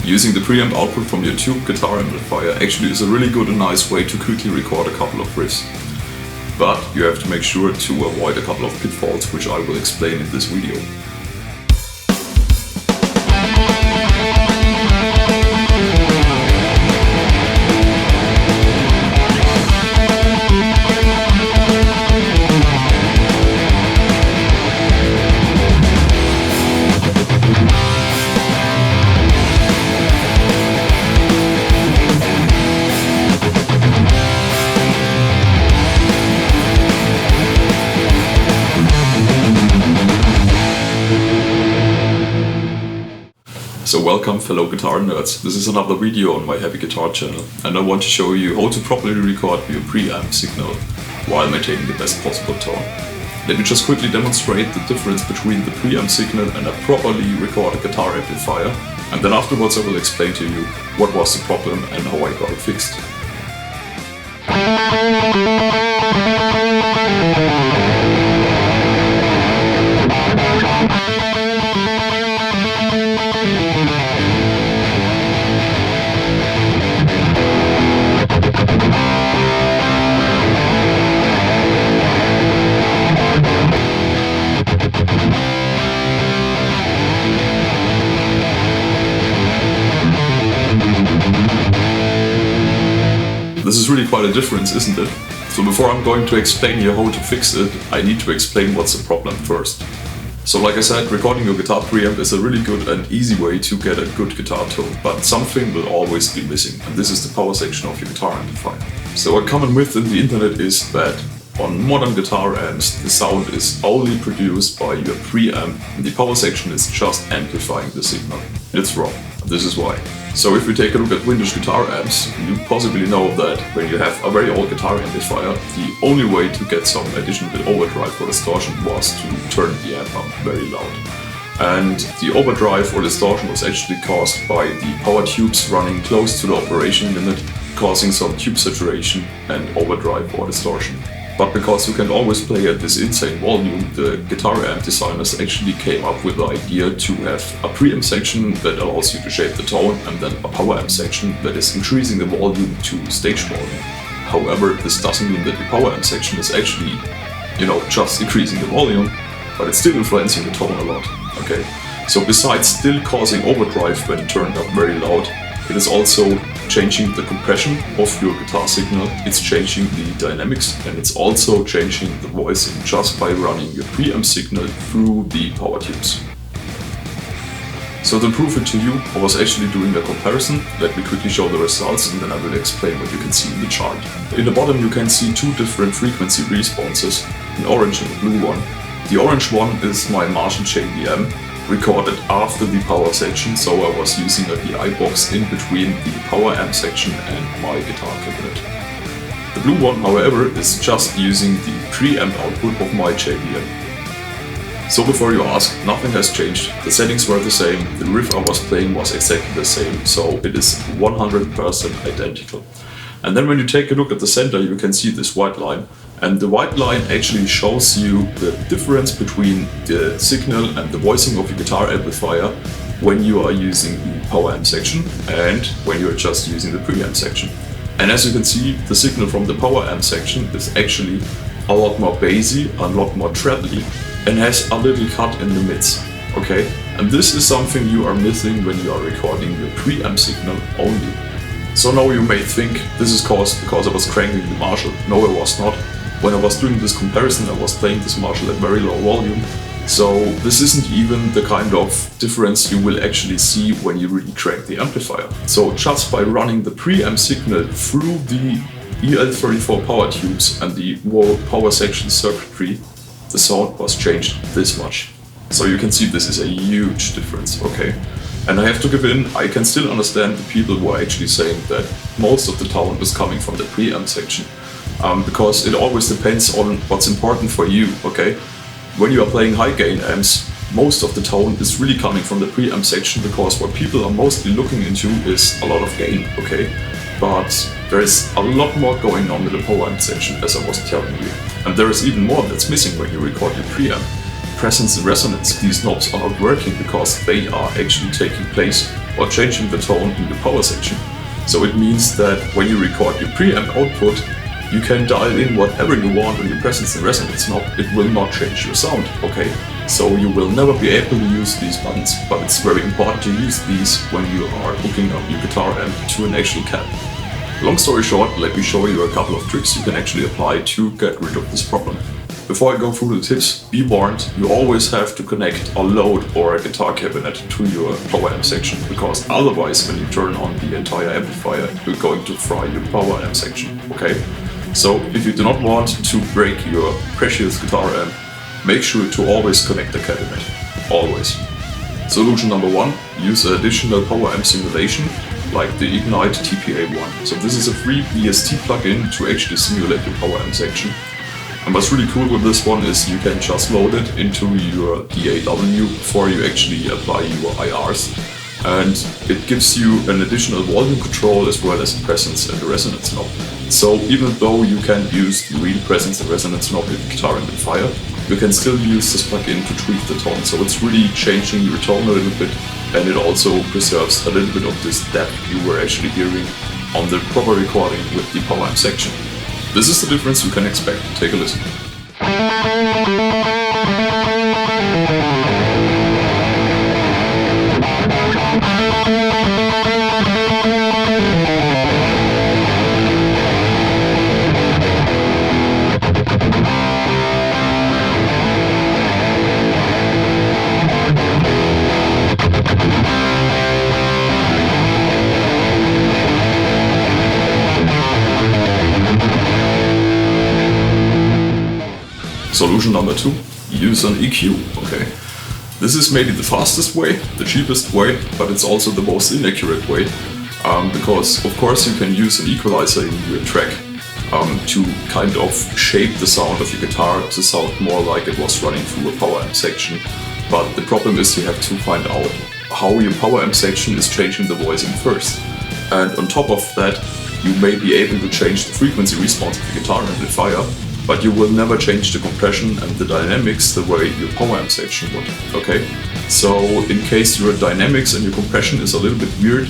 Using the preamp output from your tube guitar amplifier actually is a really good and nice way to quickly record a couple of riffs. But you have to make sure to avoid a couple of pitfalls, which I will explain in this video. So welcome fellow guitar nerds, this is another video on my Happy Guitar channel, and I want to show you how to properly record your preamp signal while maintaining the best possible tone. Let me just quickly demonstrate the difference between the preamp signal and a properly recorded guitar amplifier, and then afterwards I will explain to you what was the problem and how I got it fixed. This is really quite a difference, isn't it? So before I'm going to explain you how to fix it, I need to explain what's the problem first. So like I said, recording your guitar preamp is a really good and easy way to get a good guitar tone, but something will always be missing, and this is the power section of your guitar amplifier. So a common myth in the internet is that on modern guitar amps, the sound is only produced by your preamp and the power section is just amplifying the signal. It's wrong. This is why. So if we take a look at vintage guitar amps, you possibly know that when you have a very old guitar amplifier, the only way to get some additional overdrive or distortion was to turn the amp up very loud. And the overdrive or distortion was actually caused by the power tubes running close to the operation limit, causing some tube saturation and overdrive or distortion. But because you can always play at this insane volume, the guitar amp designers actually came up with the idea to have a preamp section that allows you to shape the tone and then a power amp section that is increasing the volume to stage volume. However, this doesn't mean that the power amp section is actually, just increasing the volume, but it's still influencing the tone a lot, okay? So besides still causing overdrive when turned up very loud, it is also changing the compression of your guitar signal, it's changing the dynamics, and it's also changing the voicing just by running your preamp signal through the power tubes. So to prove it to you, I was actually doing a comparison. Let me quickly show the results and then I will explain what you can see in the chart. In the bottom you can see two different frequency responses, an orange and a blue one. The orange one is my Marshall JVM, recorded after the power section, so I was using a DI box in between the power amp section and my guitar cabinet. The blue one, however, is just using the preamp output of my JVM. So before you ask, nothing has changed, the settings were the same, the riff I was playing was exactly the same, so it is 100% identical. And then when you take a look at the center, you can see this white line. And the white line actually shows you the difference between the signal and the voicing of your guitar amplifier when you are using the power amp section and when you're just using the preamp section. And as you can see, the signal from the power amp section is actually a lot more bassy, a lot more treble, and has a little cut in the mids, okay? And this is something you are missing when you are recording your preamp signal only. So now you may think this is caused because I was cranking the Marshall. No, it was not. When I was doing this comparison, I was playing this Marshall at very low volume. So this isn't even the kind of difference you will actually see when you really crank the amplifier. So just by running the preamp signal through the EL34 power tubes and the whole power section circuitry, the sound was changed this much. So you can see this is a huge difference, okay? And I have to give in, I can still understand the people who are actually saying that most of the tone is coming from the preamp section. Because it always depends on what's important for you, okay? When you are playing high gain amps, most of the tone is really coming from the preamp section because what people are mostly looking into is a lot of gain, okay? But there is a lot more going on with the power amp section, as I was telling you. And there is even more that's missing when you record your preamp. Presence and resonance, these knobs are not working because they are actually taking place or changing the tone in the power section. So it means that when you record your preamp output, you can dial in whatever you want on your presence and resonance knob. It will not change your sound, okay? So you will never be able to use these buttons, but it's very important to use these when you are hooking up your guitar amp to an actual cab. Long story short, let me show you a couple of tricks you can actually apply to get rid of this problem. Before I go through the tips, be warned, you always have to connect a load or a guitar cabinet to your power amp section, because otherwise when you turn on the entire amplifier, you're going to fry your power amp section, okay? So if you do not want to break your precious guitar amp, make sure to always connect the cabinet, always. Solution number 1, use an additional power amp simulation like the Ignite TPA1. So this is a free VST plugin to actually simulate your power amp section. And what's really cool with this one is you can just load it into your DAW before you actually apply your IRs. And it gives you an additional volume control as well as a presence and a resonance knob. So even though you can use the real presence and resonance knob in the guitar amplifier, you can still use this plugin to tweak the tone. So it's really changing your tone a little bit, and it also preserves a little bit of this depth you were actually hearing on the proper recording with the power amp section. This is the difference you can expect. Take a listen. Solution number 2, use an EQ, okay? This is maybe the fastest way, the cheapest way, but it's also the most inaccurate way, because of course you can use an equalizer in your track to kind of shape the sound of your guitar to sound more like it was running through a power amp section. But the problem is you have to find out how your power amp section is changing the voicing first. And on top of that, you may be able to change the frequency response of the guitar amplifier, but you will never change the compression and the dynamics the way your power amp section would, okay? So in case your dynamics and your compression is a little bit weird,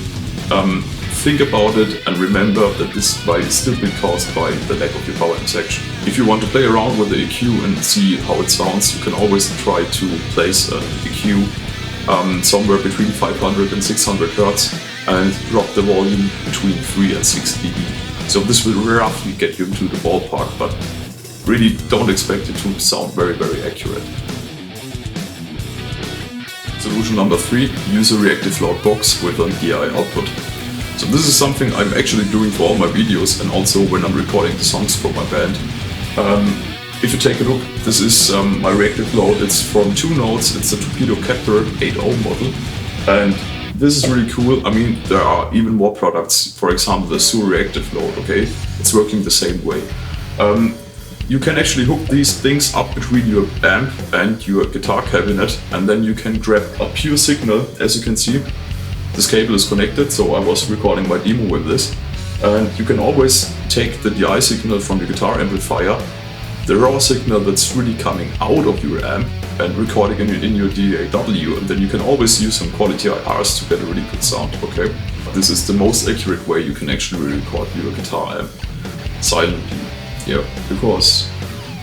think about it and remember that this might still be caused by the lack of your power amp section. If you want to play around with the EQ and see how it sounds, you can always try to place an EQ somewhere between 500 and 600 Hz and drop the volume between 3 and 6 dB. So this will roughly get you into the ballpark, but really don't expect it to sound very, very accurate. Solution number 3, use a reactive loud box with an DI output. So this is something I'm actually doing for all my videos and also when I'm recording the songs for my band. If you take a look, this is my reactive load. It's from 2 Notes, it's a Torpedo Captor 8.0 model. And this is really cool. I mean, there are even more products, for example the Sur reactive load, okay? It's working the same way. You can actually hook these things up between your amp and your guitar cabinet, and then you can grab a pure signal. As you can see, this cable is connected, so I was recording my demo with this. And you can always take the DI signal from your guitar amplifier, the raw signal that's really coming out of your amp, and recording it in your DAW, and then you can always use some quality IRs to get a really good sound, okay? This is the most accurate way you can actually record your guitar amp silently. Yeah, because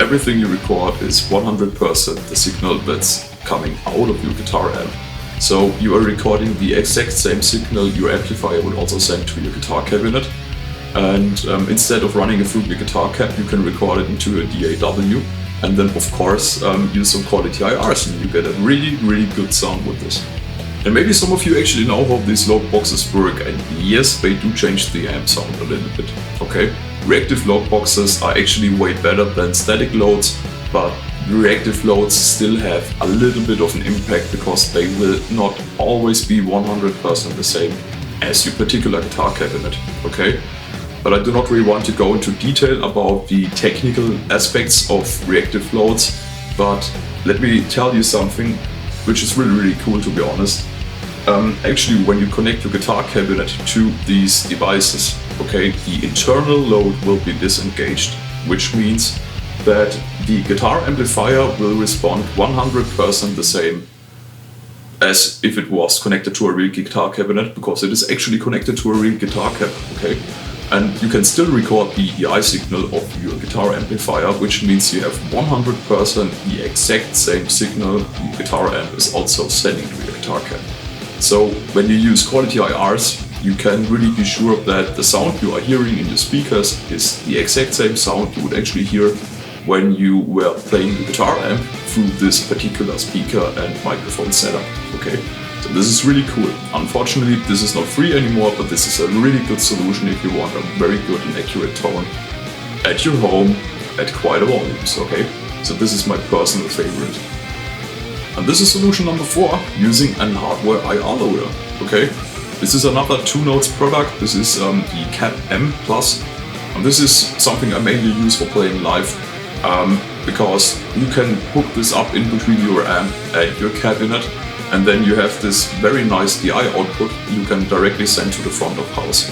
everything you record is 100% the signal that's coming out of your guitar amp. So you are recording the exact same signal your amplifier would also send to your guitar cabinet. And instead of running it through your guitar cab, you can record it into a DAW. And then of course use some quality IRs and you get a really, really good sound with this. And maybe some of you actually know how these load boxes work, and yes, they do change the amp sound a little bit, okay? Reactive load boxes are actually way better than static loads, but reactive loads still have a little bit of an impact because they will not always be 100% the same as your particular guitar cabinet, okay? But I do not really want to go into detail about the technical aspects of reactive loads, but let me tell you something which is really, really cool, to be honest. Actually, when you connect your guitar cabinet to these devices, okay, the internal load will be disengaged, which means that the guitar amplifier will respond 100% the same as if it was connected to a real guitar cabinet, because it is actually connected to a real guitar cab, okay? And you can still record the EI signal of your guitar amplifier, which means you have 100% the exact same signal the guitar amp is also sending to your guitar cab. So when you use quality IRs, you can really be sure that the sound you are hearing in your speakers is the exact same sound you would actually hear when you were playing the guitar amp through this particular speaker and microphone setup, okay? So this is really cool. Unfortunately, this is not free anymore, but this is a really good solution if you want a very good and accurate tone at your home at quite a volumes, okay? So this is my personal favorite. And this is solution number 4, using an hardware IR loader, okay? This is another 2 Notes product. This is the Cap M Plus. And this is something I mainly use for playing live, because you can hook this up in between your amp and your cabinet, and then you have this very nice DI output you can directly send to the front of house.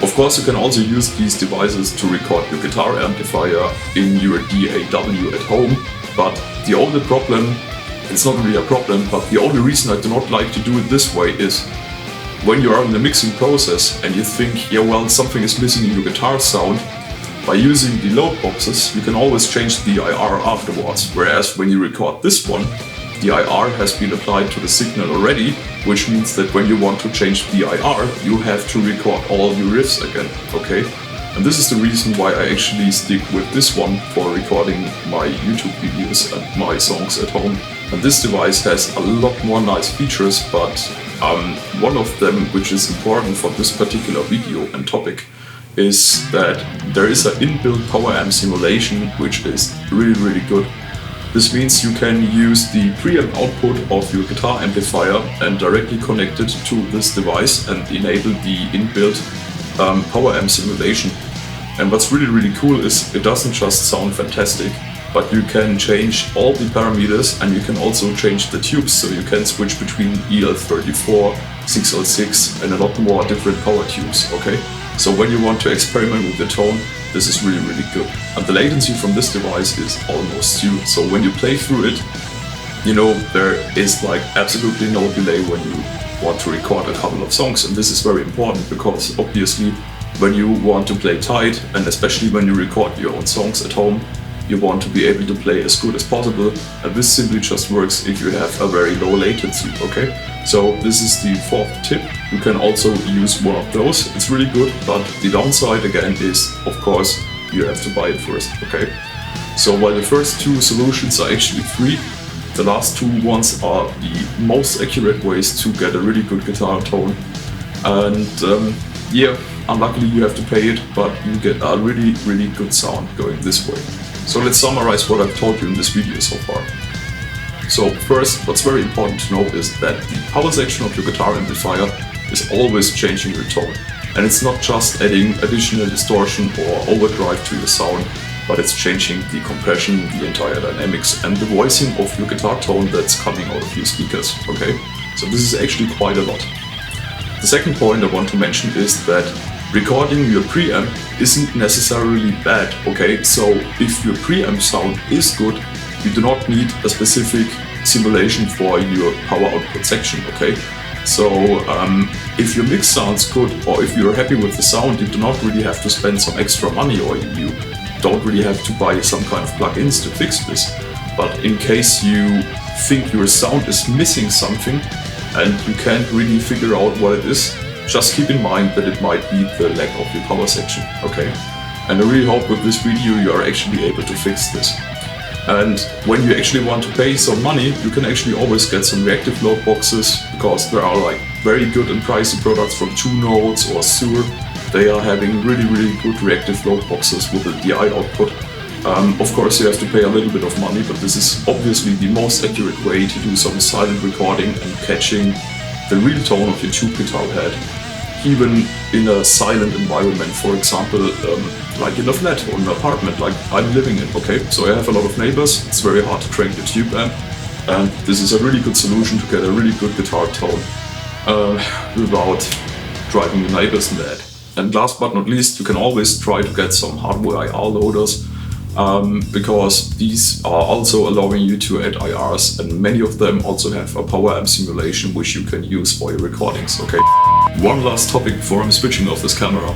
Of course, you can also use these devices to record your guitar amplifier in your DAW at home, but the only problem, it's not really a problem, but the only reason I do not like to do it this way is when you are in the mixing process and you think, yeah, well, something is missing in your guitar sound, by using the load boxes, you can always change the IR afterwards, whereas when you record this one, the IR has been applied to the signal already, which means that when you want to change the IR, you have to record all your riffs again, okay? And this is the reason why I actually stick with this one for recording my YouTube videos and my songs at home. And this device has a lot more nice features, but one of them, which is important for this particular video and topic, is that there is an inbuilt power amp simulation, which is really good. This means you can use the preamp output of your guitar amplifier and directly connect it to this device and enable the inbuilt power amp simulation. And what's really cool is it doesn't just sound fantastic, but you can change all the parameters and you can also change the tubes, so you can switch between EL34, 6L6 and a lot more different power tubes, okay? So when you want to experiment with the tone, this is really good. And the latency from this device is almost 0. So when you play through it, you know, there is like absolutely no delay when you want to record a couple of songs. And this is very important because obviously when you want to play tight, and especially when you record your own songs at home, you want to be able to play as good as possible. And this simply just works if you have a very low latency, okay? So this is the 4th tip. You can also use one of those. It's really good, but the downside again is, of course, you have to buy it first, okay? So while the first 2 solutions are actually free, the last 2 ones are the most accurate ways to get a really good guitar tone. And yeah, unluckily you have to pay it, but you get a really good sound going this way. So let's summarize what I've told you in this video so far. So first, what's very important to know is that the power section of your guitar amplifier is always changing your tone. And it's not just adding additional distortion or overdrive to your sound, but it's changing the compression, the entire dynamics and the voicing of your guitar tone that's coming out of your speakers, okay? So this is actually quite a lot. The second point I want to mention is that recording your preamp isn't necessarily bad, okay? So if your preamp sound is good, you do not need a specific simulation for your power output section, okay? So if your mix sounds good, or if you're happy with the sound, you do not really have to spend some extra money, or you don't really have to buy some kind of plugins to fix this. But in case you think your sound is missing something and you can't really figure out what it is, just keep in mind that it might be the lack of your power section, okay? And I really hope with this video you are actually able to fix this. And when you actually want to pay some money, you can actually always get some reactive load boxes, because there are like very good and pricey products from 2 Notes or Sur. They are having really good reactive load boxes with a DI output. Of course you have to pay a little bit of money, but this is obviously the most accurate way to do some silent recording and catching the real tone of your tube guitar head, even in a silent environment, for example, like in a flat or an apartment like I'm living in, okay? So I have a lot of neighbors, it's very hard to crank the tube amp, and this is a really good solution to get a really good guitar tone without driving the neighbors mad. And last but not least, you can always try to get some hardware IR loaders. because these are also allowing you to add IRs, and many of them also have a power amp simulation which you can use for your recordings, okay? One last topic before I'm switching off this camera.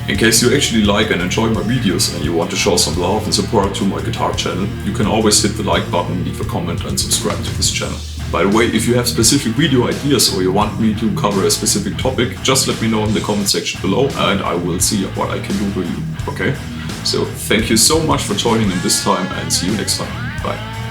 In case you actually like and enjoy my videos and you want to show some love and support to my guitar channel, you can always hit the like button, leave a comment and subscribe to this channel. By the way, if you have specific video ideas or you want me to cover a specific topic, just let me know in the comment section below and I will see what I can do for you, okay? So thank you so much for joining in this time and see you next time. Bye.